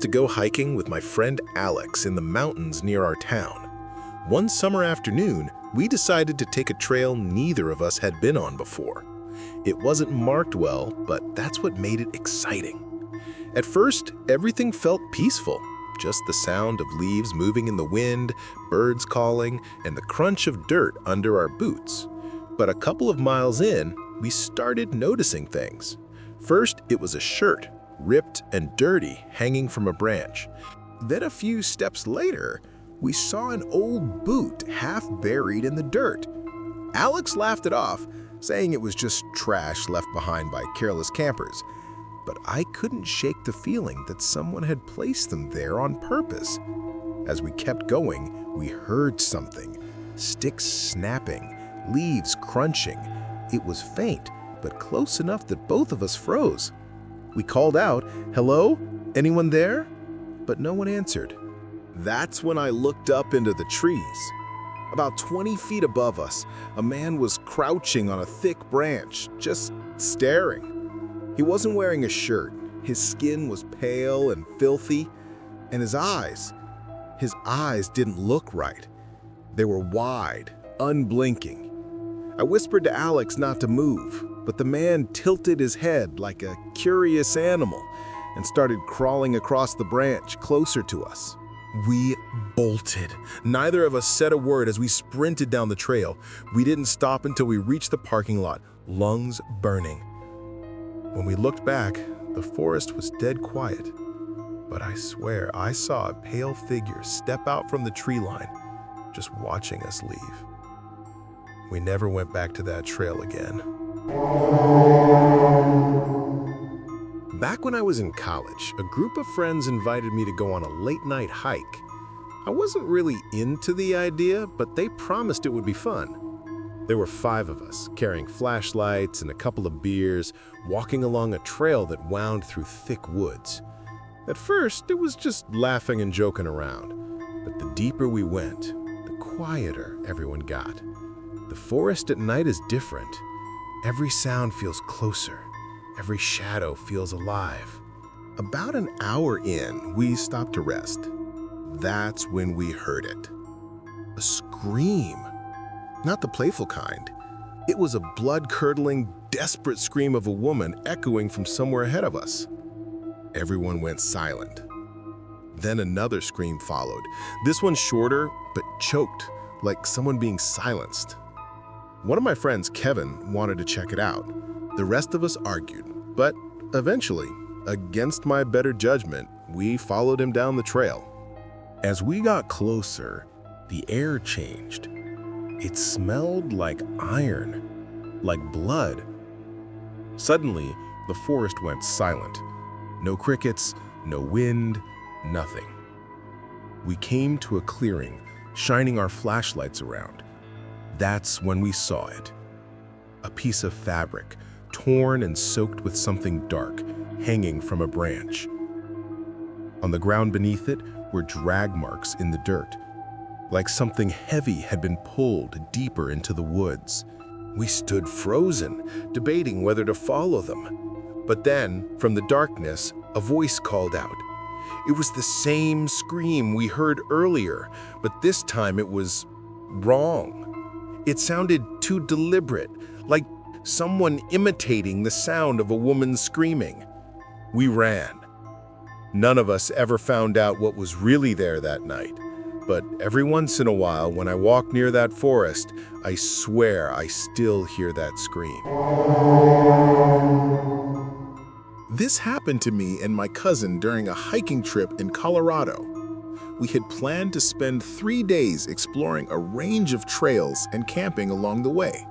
to go hiking with my friend Alex in the mountains near our town. One summer afternoon, we decided to take a trail neither of us had been on before. It wasn't marked well, but that's what made it exciting. At first, everything felt peaceful. Just the sound of leaves moving in the wind, birds calling, and the crunch of dirt under our boots. But a couple of miles in, we started noticing things. First, it was a shirt, ripped and dirty, hanging from a branch. Then a few steps later, we saw an old boot half buried in the dirt. Alex laughed it off, saying it was just trash left behind by careless campers. But I couldn't shake the feeling that someone had placed them there on purpose. As we kept going, we heard something. Sticks snapping, leaves crunching. It was faint, but close enough that both of us froze. We called out, "Hello? Anyone there?" But no one answered. That's when I looked up into the trees. About 20 feet above us, a man was crouching on a thick branch, just staring. He wasn't wearing a shirt. His skin was pale and filthy, and his eyes didn't look right. They were wide, unblinking. I whispered to Alex not to move, but the man tilted his head like a curious animal and started crawling across the branch closer to us. We bolted. Neither of us said a word as we sprinted down the trail. We didn't stop until we reached the parking lot, lungs burning. When we looked back, the forest was dead quiet. But I swear I saw a pale figure step out from the tree line, just watching us leave. We never went back to that trail again. Back when I was in college, a group of friends invited me to go on a late-night hike. I wasn't really into the idea, but they promised it would be fun. There were 5 of us, carrying flashlights and a couple of beers, walking along a trail that wound through thick woods. At first, it was just laughing and joking around, but the deeper we went, the quieter everyone got. The forest at night is different. Every sound feels closer. Every shadow feels alive. About an hour in, we stopped to rest. That's when we heard it. A scream. Not the playful kind. It was a blood-curdling, desperate scream of a woman echoing from somewhere ahead of us. Everyone went silent. Then another scream followed. This one shorter, but choked, like someone being silenced. One of my friends, Kevin, wanted to check it out. The rest of us argued, but eventually, against my better judgment, we followed him down the trail. As we got closer, the air changed. It smelled like iron, like blood. Suddenly, the forest went silent. No crickets, no wind, nothing. We came to a clearing, shining our flashlights around. That's when we saw it. A piece of fabric, torn and soaked with something dark, hanging from a branch. On the ground beneath it were drag marks in the dirt, like something heavy had been pulled deeper into the woods. We stood frozen, debating whether to follow them. But then, from the darkness, a voice called out. It was the same scream we heard earlier, but this time it was wrong. It sounded too deliberate, like someone imitating the sound of a woman screaming. We ran. None of us ever found out what was really there that night. But every once in a while, when I walk near that forest, I swear I still hear that scream. This happened to me and my cousin during a hiking trip in Colorado. We had planned to spend 3 days exploring a range of trails and camping along the way.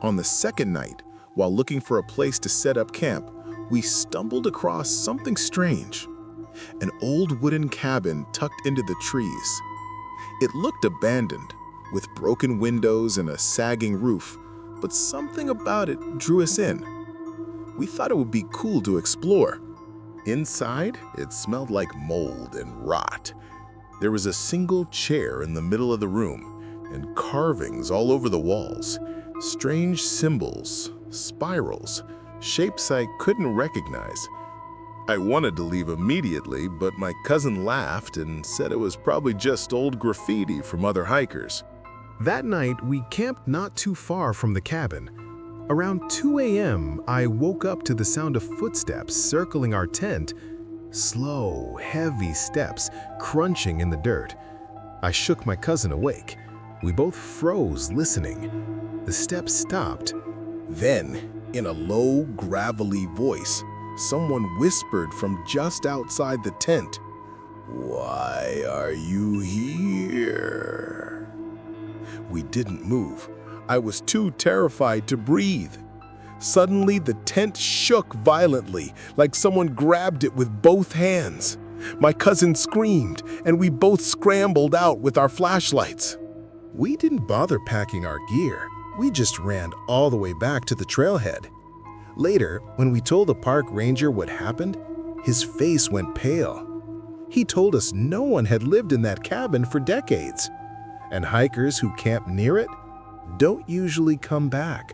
On the second night, while looking for a place to set up camp, we stumbled across something strange. An old wooden cabin tucked into the trees. It looked abandoned, with broken windows and a sagging roof, but something about it drew us in. We thought it would be cool to explore. Inside, it smelled like mold and rot. There was a single chair in the middle of the room, and carvings all over the walls. Strange symbols, spirals, shapes I couldn't recognize. I wanted to leave immediately, but my cousin laughed and said it was probably just old graffiti from other hikers. That night, we camped not too far from the cabin. Around 2 a.m., I woke up to the sound of footsteps circling our tent. Slow, heavy steps crunching in the dirt. I shook my cousin awake. We both froze, listening. The steps stopped. Then, in a low, gravelly voice, someone whispered from just outside the tent, "Why are you here?" We didn't move. I was too terrified to breathe. Suddenly, the tent shook violently, like someone grabbed it with both hands. My cousin screamed, and we both scrambled out with our flashlights. We didn't bother packing our gear. We just ran all the way back to the trailhead. Later, when we told the park ranger what happened, his face went pale. He told us no one had lived in that cabin for decades, and hikers who camp near it don't usually come back.